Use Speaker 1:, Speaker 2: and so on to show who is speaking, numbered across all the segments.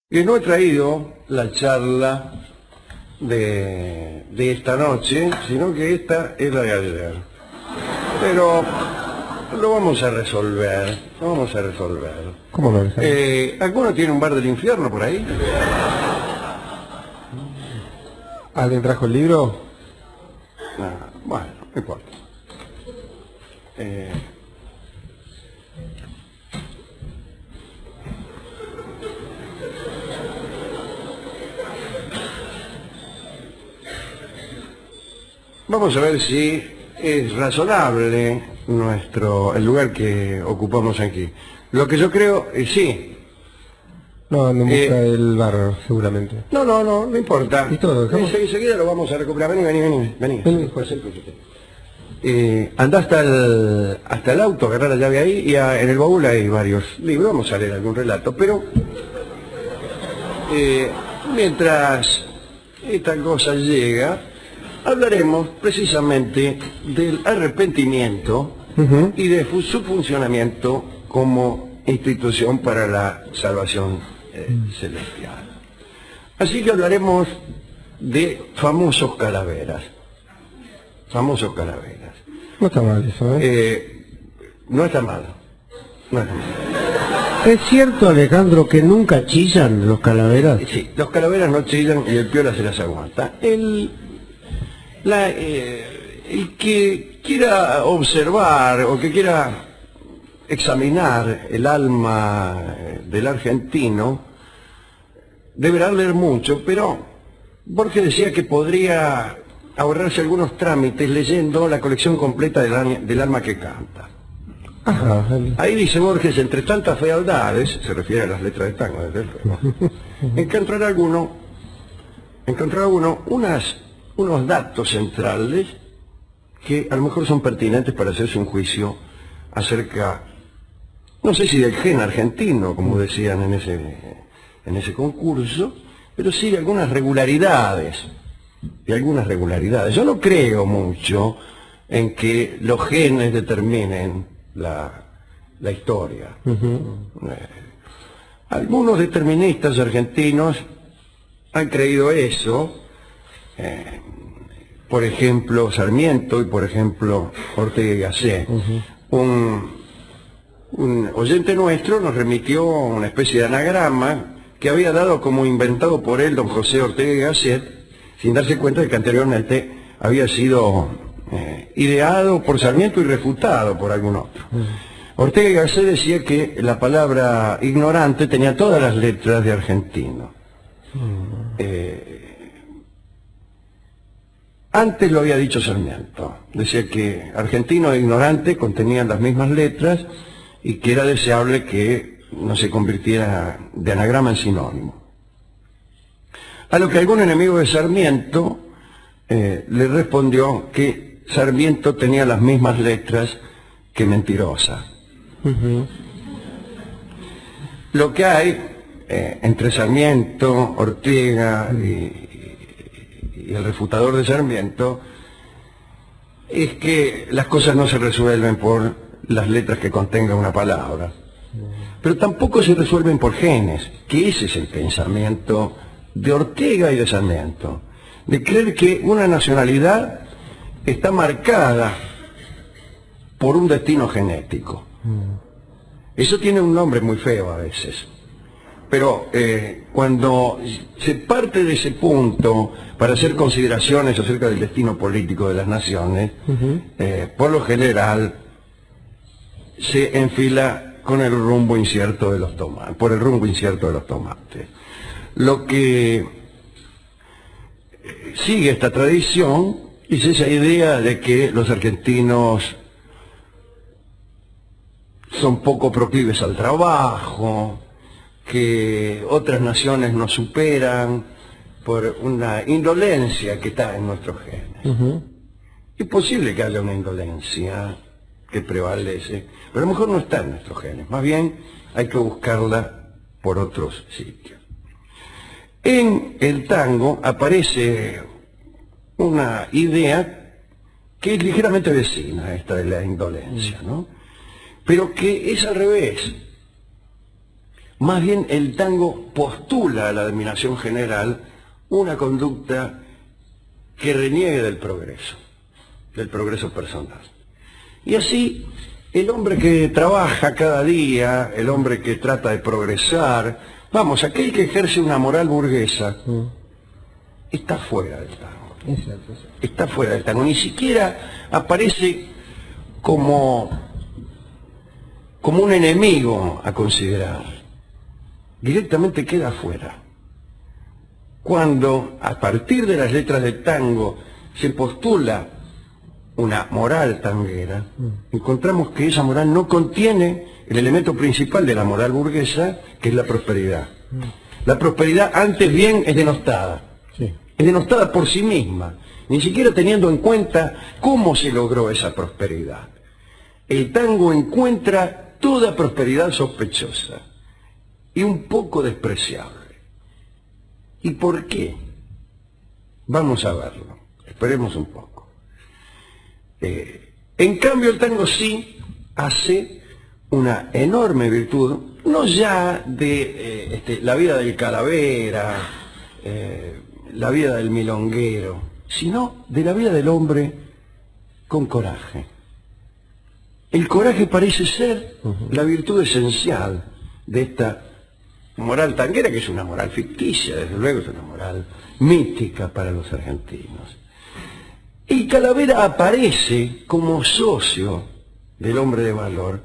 Speaker 1: Y no he traído la charla de esta noche, sino que esta es la de ayer. Pero lo vamos a resolver,
Speaker 2: ¿Cómo lo resolvemos?
Speaker 1: ¿Alguno tiene un bar del infierno por ahí?
Speaker 2: ¿Alguien trajo el libro?
Speaker 1: Bueno, no importa. Vamos a ver si es razonable el lugar que ocupamos aquí. Lo que yo creo, sí.
Speaker 2: No, no busca el bar, seguramente.
Speaker 1: No importa.
Speaker 2: ¿Y todo? ¿Dejamos?
Speaker 1: Enseguida lo vamos a recuperar. Vení.
Speaker 2: Vení.
Speaker 1: Andá hasta el auto, agarrá la llave ahí y en el baúl hay varios libros. Vamos a leer algún relato, pero mientras esta cosa llega, hablaremos precisamente del arrepentimiento y de su funcionamiento como institución para la salvación celestial. Así que hablaremos de famosos calaveras.
Speaker 2: No está mal eso, ¿eh?
Speaker 1: No está mal.
Speaker 2: ¿Es cierto, Alejandro, que nunca chillan los calaveras?
Speaker 1: Sí, los calaveras no chillan y el piola se las aguanta. El que quiera observar o que quiera examinar el alma del argentino deberá leer mucho, pero Borges decía que podría ahorrarse algunos trámites leyendo la colección completa del alma que canta.
Speaker 2: Ajá.
Speaker 1: Ahí dice Borges, entre tantas fealdades, se refiere a las letras de tango, desde luego, encontrará uno unos datos centrales que a lo mejor son pertinentes para hacerse un juicio acerca, no sé si del gen argentino, como decían en ese concurso, pero sí de algunas regularidades. Yo no creo mucho en que los genes determinen la historia. Algunos deterministas argentinos han creído eso, por ejemplo Sarmiento y por ejemplo Ortega y Gasset. Un oyente nuestro nos remitió una especie de anagrama que había dado como inventado por él don José Ortega y Gasset, sin darse cuenta de que anteriormente había sido ideado por Sarmiento y refutado por algún otro. Ortega y Gasset decía que la palabra ignorante tenía todas las letras de argentino. Antes lo había dicho Sarmiento. Decía que argentino e ignorante contenían las mismas letras y que era deseable que no se convirtiera de anagrama en sinónimo. A lo que algún enemigo de Sarmiento le respondió que Sarmiento tenía las mismas letras que Mentirosa. Lo que hay entre Sarmiento, Ortega y el refutador de Sarmiento es que las cosas no se resuelven por las letras que contenga una palabra, pero tampoco se resuelven por genes, que ese es el pensamiento de Ortega y de Sarmiento, de creer que una nacionalidad está marcada por un destino genético. Eso tiene un nombre muy feo a veces, pero cuando se parte de ese punto para hacer consideraciones acerca del destino político de las naciones, por lo general se enfila con el rumbo incierto de los tomates, por el rumbo incierto de los tomates. Lo que sigue esta tradición es esa idea de que los argentinos son poco proclives al trabajo, que otras naciones nos superan por una indolencia que está en nuestros genes. Es posible que haya una indolencia que prevalece, pero a lo mejor no está en nuestros genes, más bien hay que buscarla por otros sitios. En el tango aparece una idea que es ligeramente vecina, esta de la indolencia, ¿no? Pero que es al revés. Más bien el tango postula a la dominación general una conducta que reniegue del progreso personal. Y así, el hombre que trabaja cada día, el hombre que trata de progresar, vamos, aquel que ejerce una moral burguesa, está fuera del tango.
Speaker 2: Exacto.
Speaker 1: Está fuera del tango. Ni siquiera aparece como un enemigo a considerar. Directamente queda fuera. Cuando a partir de las letras del tango se postula una moral tanguera, encontramos que esa moral no contiene el elemento principal de la moral burguesa, que es la prosperidad. La prosperidad antes bien es denostada.
Speaker 2: Sí.
Speaker 1: Es denostada por sí misma, ni siquiera teniendo en cuenta cómo se logró esa prosperidad. El tango encuentra toda prosperidad sospechosa y un poco despreciable. ¿Y por qué? Vamos a verlo. Esperemos un poco. En cambio, el tango sí hace una enorme virtud, no ya de la vida del calavera, la vida del milonguero, sino de la vida del hombre con coraje. El coraje parece ser la virtud esencial de esta moral tanguera, que es una moral ficticia, desde luego es una moral mítica para los argentinos. El calavera aparece como socio del hombre de valor,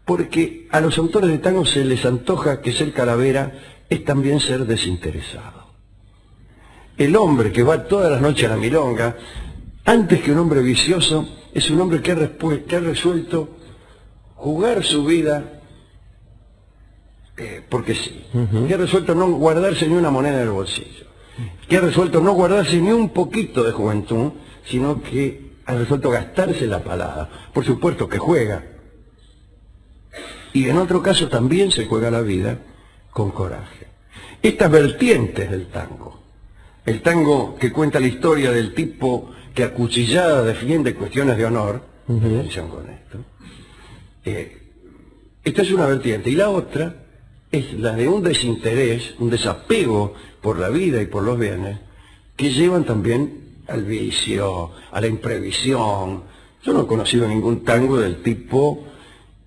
Speaker 1: porque a los autores de tango se les antoja que ser calavera es también ser desinteresado. El hombre que va todas las noches a la milonga, antes que un hombre vicioso, es un hombre que ha resuelto jugar su vida porque sí, que ha resuelto no guardarse ni una moneda en el bolsillo, que ha resuelto no guardarse ni un poquito de juventud, sino que ha resuelto gastarse la palada. Por supuesto que juega, y en otro caso también se juega la vida con coraje. Estas vertientes del tango, el tango que cuenta la historia del tipo que acuchillada defiende cuestiones de honor, atención con esto, esta es una vertiente, y la otra es la de un desinterés, un desapego por la vida y por los bienes, que llevan también al vicio, a la imprevisión. Yo no he conocido ningún tango del tipo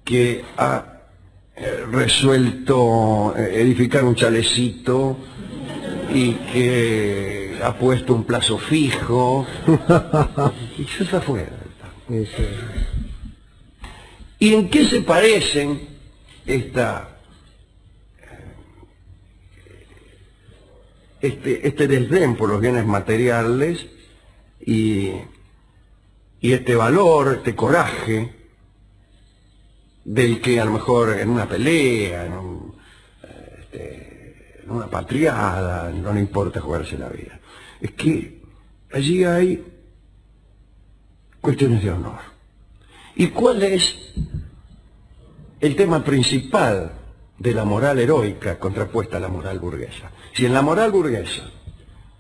Speaker 1: que ha resuelto edificar un chalecito y que ha puesto un plazo fijo. Y eso está fuera del tango. ¿Y en qué se parecen este desdén por los bienes materiales y este valor, este coraje, del que a lo mejor en una pelea, en una patriada, no le importa jugarse la vida? Es que allí hay cuestiones de honor. ¿Y cuál es el tema principal de la moral heroica contrapuesta a la moral burguesa? Si en la moral burguesa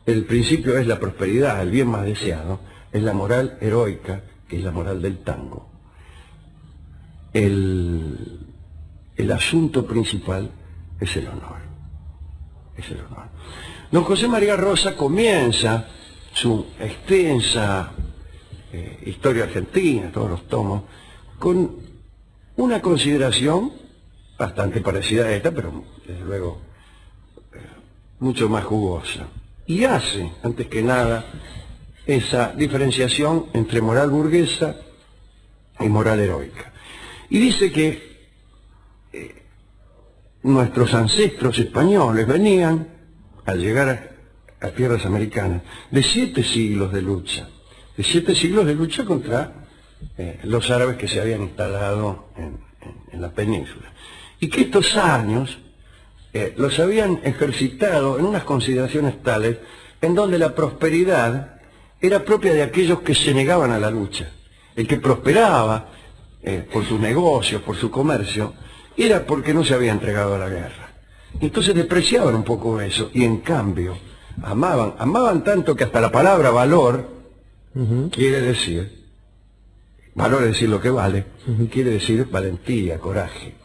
Speaker 1: el principio es la prosperidad, el bien más deseado, es la moral heroica, que es la moral del tango. El asunto principal es el honor. Es el honor. Don José María Rosa comienza su extensa historia argentina, todos los tomos, con una consideración bastante parecida a esta, pero desde luego mucho más jugosa. Y hace, antes que nada, esa diferenciación entre moral burguesa y moral heroica. Y dice que nuestros ancestros españoles venían, al llegar a tierras americanas, de 7 siglos de lucha. De 7 siglos de lucha contra los árabes que se habían instalado en la península. Y que estos años los habían ejercitado en unas consideraciones tales en donde la prosperidad era propia de aquellos que se negaban a la lucha. El que prosperaba por sus negocios, por su comercio, era porque no se había entregado a la guerra. Entonces despreciaban un poco eso, y en cambio amaban tanto que hasta la palabra valor quiere decir, valor es decir lo que vale, quiere decir valentía, coraje.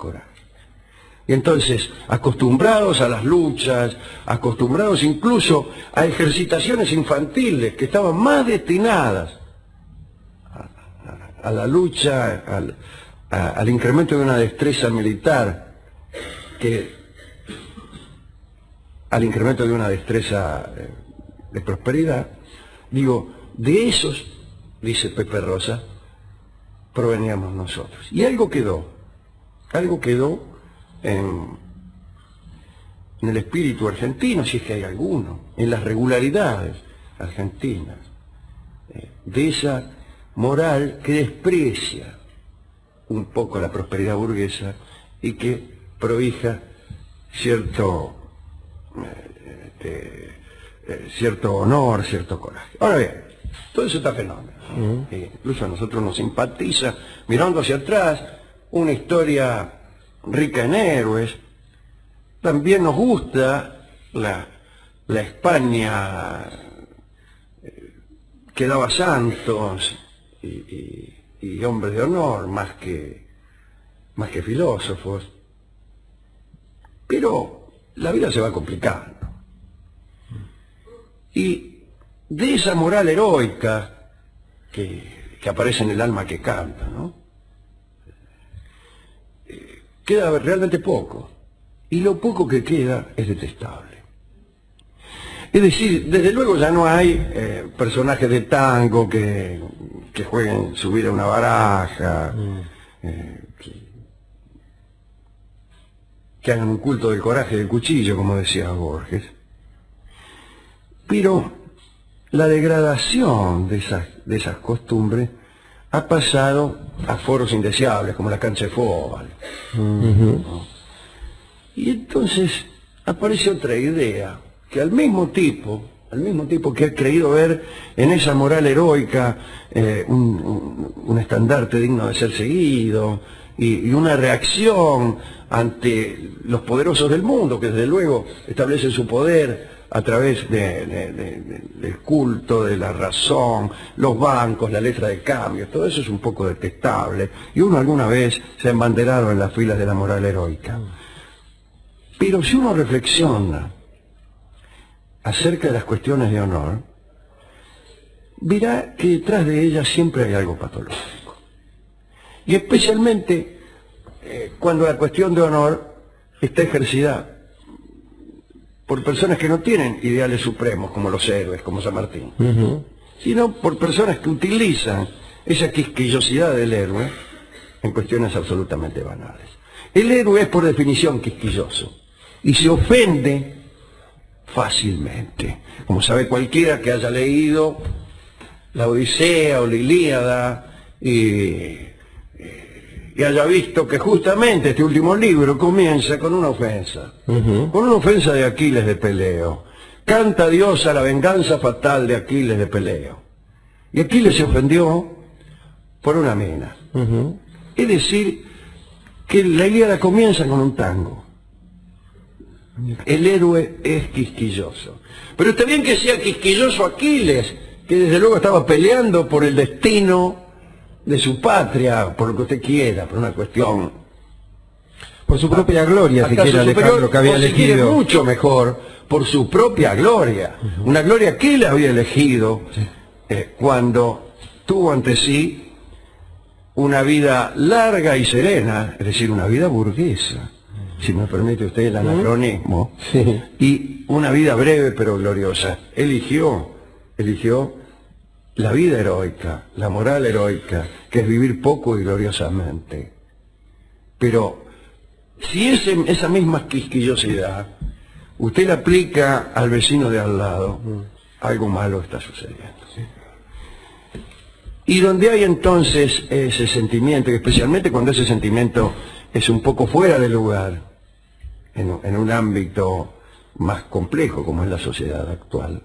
Speaker 1: Y entonces, acostumbrados a las luchas, acostumbrados incluso a ejercitaciones infantiles que estaban más destinadas a la lucha, al incremento de una destreza militar, que al incremento de una destreza de prosperidad, digo, de esos, dice Pepe Rosa, proveníamos nosotros. Y algo quedó en el espíritu argentino, si es que hay alguno, en las regularidades argentinas, de esa moral que desprecia un poco la prosperidad burguesa y que provija cierto honor, cierto coraje. Ahora bien, todo eso está fenómeno, ¿no? Incluso a nosotros nos simpatiza, mirando hacia atrás, una historia rica en héroes. También nos gusta la España que daba santos y hombres de honor más que filósofos. Pero la vida se va complicando. Y de esa moral heroica que aparece en el alma que canta, ¿no? Queda realmente poco. Y lo poco que queda es detestable. Es decir, desde luego ya no hay personajes de tango que jueguen su vida a una baraja, que hagan un culto del coraje del cuchillo, como decía Borges. Pero la degradación de esas costumbres ha pasado a foros indeseables, como la cancha de fútbol. ¿No? Y entonces aparece otra idea, que al mismo tipo que ha creído ver en esa moral heroica un estandarte digno de ser seguido y una reacción ante los poderosos del mundo, que desde luego establecen su poder a través del culto, de la razón, los bancos, la letra de cambio, todo eso es un poco detestable, y uno alguna vez se ha embanderado en las filas de la moral heroica. Pero si uno reflexiona acerca de las cuestiones de honor, verá que detrás de ellas siempre hay algo patológico. Y especialmente cuando la cuestión de honor está ejercida por personas que no tienen ideales supremos como los héroes, como San Martín, sino por personas que utilizan esa quisquillosidad del héroe en cuestiones absolutamente banales. El héroe es por definición quisquilloso y se ofende fácilmente, como sabe cualquiera que haya leído la Odisea o la Ilíada y haya visto que justamente este último libro comienza con una ofensa, de Aquiles de Peleo. Canta Dios a la venganza fatal de Aquiles de Peleo. Y Aquiles se ofendió por una mina. Es decir, que la Ilíada comienza con un tango. El héroe es quisquilloso. Pero está bien que sea quisquilloso Aquiles, que desde luego estaba peleando por el destino de su patria, por lo que usted quiera, por una cuestión...
Speaker 3: Por su propia gloria, si quiere, Alejandro, que había elegido.
Speaker 1: Si quiere, mucho mejor, por su propia gloria. Una gloria que él había elegido cuando tuvo ante sí una vida larga y serena, es decir, una vida burguesa, si me permite usted el anacronismo, y una vida breve pero gloriosa. Eligió la vida heroica, la moral heroica, que es vivir poco y gloriosamente. Pero si esa misma quisquillosidad usted la aplica al vecino de al lado, algo malo está sucediendo. Y donde hay entonces ese sentimiento, especialmente cuando ese sentimiento es un poco fuera de lugar, en un ámbito más complejo como es la sociedad actual,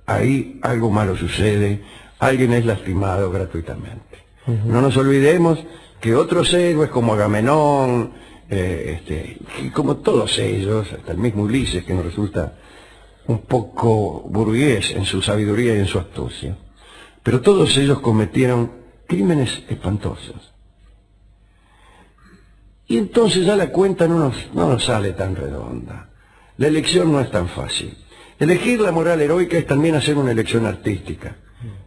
Speaker 1: ahí algo malo sucede, alguien es lastimado gratuitamente. No nos olvidemos que otros héroes como Agamenón, y como todos ellos, hasta el mismo Ulises, que nos resulta un poco burgués en su sabiduría y en su astucia, pero todos ellos cometieron crímenes espantosos. Y entonces ya la cuenta no nos sale tan redonda. La elección no es tan fácil. Elegir la moral heroica es también hacer una elección artística.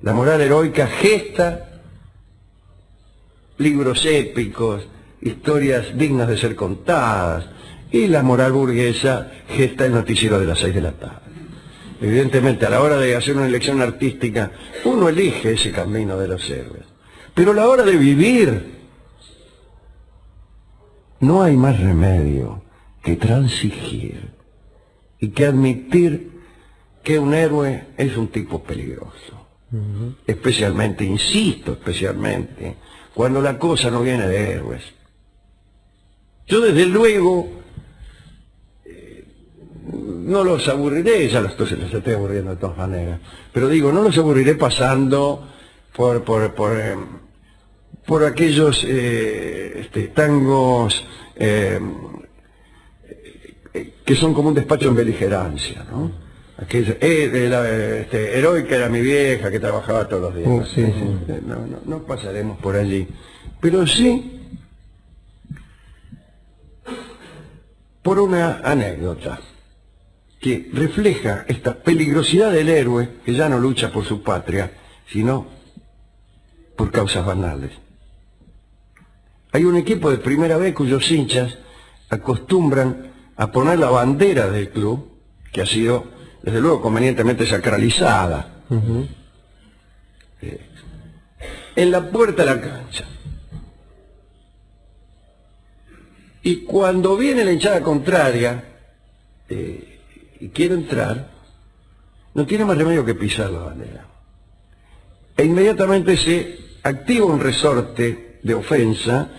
Speaker 1: La moral heroica gesta libros épicos, historias dignas de ser contadas, y la moral burguesa gesta el noticiero de las 6 de la tarde. Evidentemente, a la hora de hacer una elección artística, uno elige ese camino de los héroes. Pero a la hora de vivir, no hay más remedio que transigir y que admitir que un héroe es un tipo peligroso. Especialmente, insisto, especialmente, cuando la cosa no viene de héroes. Yo desde luego no los aburriré, ya los estoy aburriendo de todas maneras, pero digo, no los aburriré pasando por aquellos tangos que son como un despacho en beligerancia, ¿no? Aquellos, heroica era mi vieja que trabajaba todos los días.
Speaker 3: Sí, sí.
Speaker 1: No pasaremos por allí, pero sí por una anécdota que refleja esta peligrosidad del héroe que ya no lucha por su patria, sino por causas banales. Hay un equipo de primera B cuyos hinchas acostumbran a poner la bandera del club, que ha sido, desde luego, convenientemente sacralizada, en la puerta de la cancha. Y cuando viene la hinchada contraria y quiere entrar, no tiene más remedio que pisar la bandera. E inmediatamente se activa un resorte de ofensa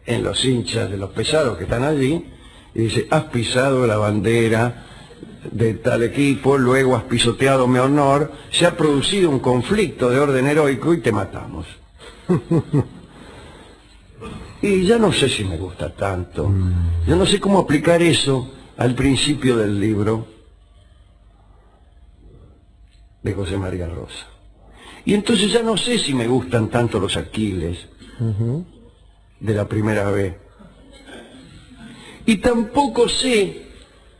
Speaker 1: en los hinchas de los pesados que están allí, y dice: has pisado la bandera de tal equipo, luego has pisoteado mi honor, se ha producido un conflicto de orden heroico y te matamos. Y ya no sé si me gusta tanto. Yo no sé cómo aplicar eso al principio del libro de José María Rosa. Y entonces ya no sé si me gustan tanto los Aquiles de la primera vez. Y tampoco sé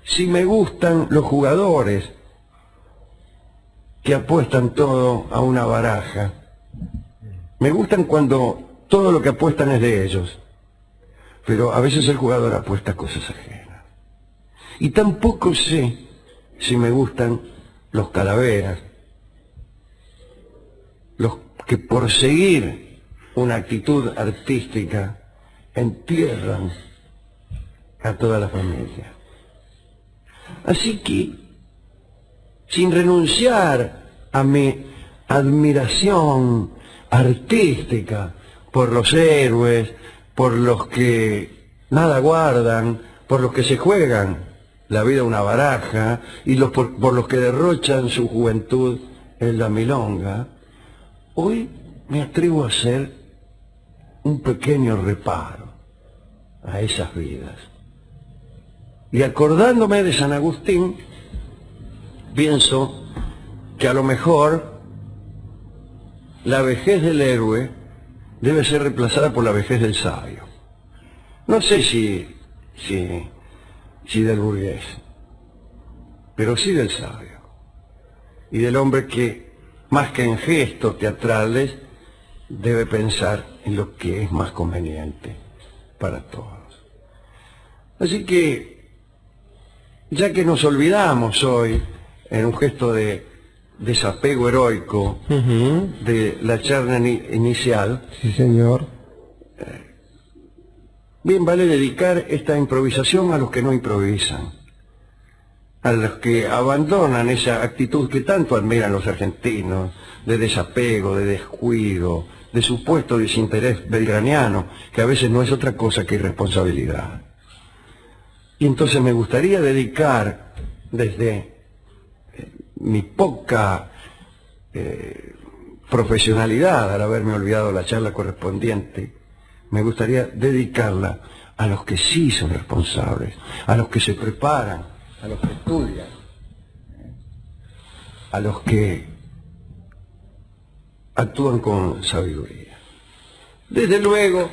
Speaker 1: si me gustan los jugadores que apuestan todo a una baraja. Me gustan cuando todo lo que apuestan es de ellos, pero a veces el jugador apuesta cosas ajenas. Y tampoco sé si me gustan los calaveras, los que por seguir una actitud artística entierran a toda la familia. Así que, sin renunciar a mi admiración artística por los héroes, por los que nada guardan, por los que se juegan la vida a una baraja y por los que derrochan su juventud en la milonga, hoy me atrevo a hacer un pequeño reparo a esas vidas. Y acordándome de San Agustín, pienso que a lo mejor la vejez del héroe debe ser reemplazada por la vejez del sabio. No sé si del burgués, pero sí del sabio. Y del hombre que, más que en gestos teatrales, debe pensar en lo que es más conveniente para todos. Así que, ya que nos olvidamos hoy, en un gesto de desapego heroico de la charla inicial,
Speaker 3: sí, señor,
Speaker 1: bien vale dedicar esta improvisación a los que no improvisan, a los que abandonan esa actitud que tanto admiran los argentinos, de desapego, de descuido, de supuesto desinterés belgraniano, que a veces no es otra cosa que irresponsabilidad. Y entonces me gustaría dedicar, desde mi poca profesionalidad al haberme olvidado la charla correspondiente, me gustaría dedicarla a los que sí son responsables, a los que se preparan, a los que estudian, a los que actúan con sabiduría. Desde luego,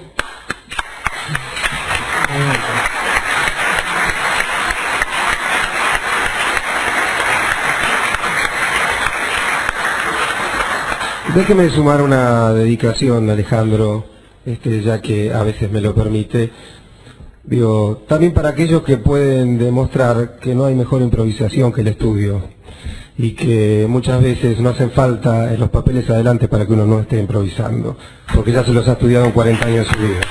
Speaker 3: Déjeme sumar una dedicación, Alejandro, ya que a veces me lo permite. Digo, también para aquellos que pueden demostrar que no hay mejor improvisación que el estudio y que muchas veces no hacen falta en los papeles adelante para que uno no esté improvisando, porque ya se los ha estudiado en 40 años de su vida.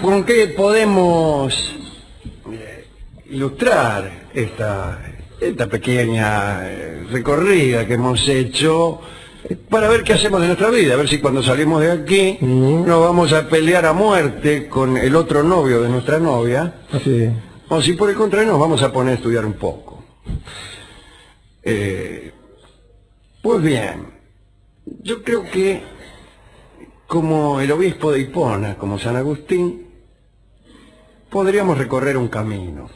Speaker 1: ¿Con qué podemos ilustrar esta pequeña recorrida que hemos hecho para ver qué hacemos de nuestra vida? A ver si cuando salimos de aquí nos vamos a pelear a muerte con el otro novio de nuestra novia,
Speaker 3: Sí.
Speaker 1: o si por el contrario nos vamos a poner a estudiar un poco. Pues bien, yo creo que como el obispo de Hipona, como San Agustín, podríamos recorrer un camino.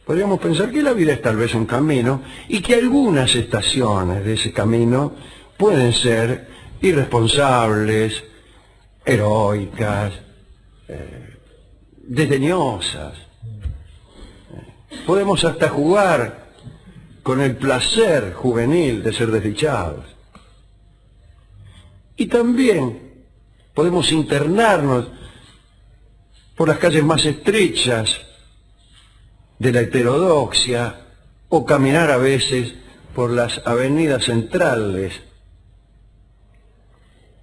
Speaker 1: Podríamos pensar que la vida es tal vez un camino y que algunas estaciones de ese camino pueden ser irresponsables, heroicas, desdeñosas. Podemos hasta jugar con el placer juvenil de ser desdichados. Y también podemos internarnos por las calles más estrechas de la heterodoxia o caminar a veces por las avenidas centrales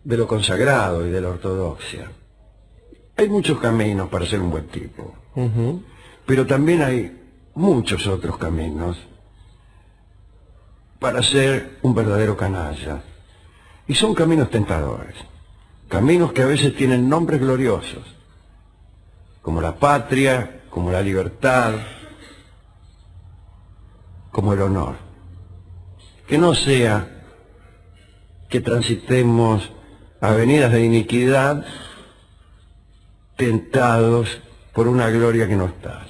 Speaker 1: de lo consagrado y de la ortodoxia. Hay muchos caminos para ser un buen tipo, pero también hay muchos otros caminos para ser un verdadero canalla. Y son caminos tentadores, caminos que a veces tienen nombres gloriosos, como la patria, como la libertad, como el honor. Que no sea que transitemos avenidas de iniquidad tentados por una gloria que no está.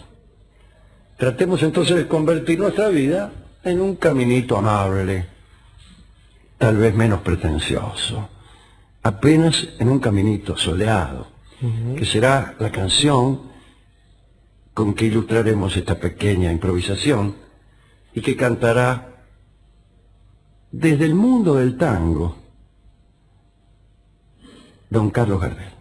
Speaker 1: Tratemos entonces de convertir nuestra vida en un caminito amable, tal vez menos pretencioso, apenas en un caminito soleado, que será la canción con que ilustraremos esta pequeña improvisación y que cantará desde el mundo del tango don Carlos Gardel.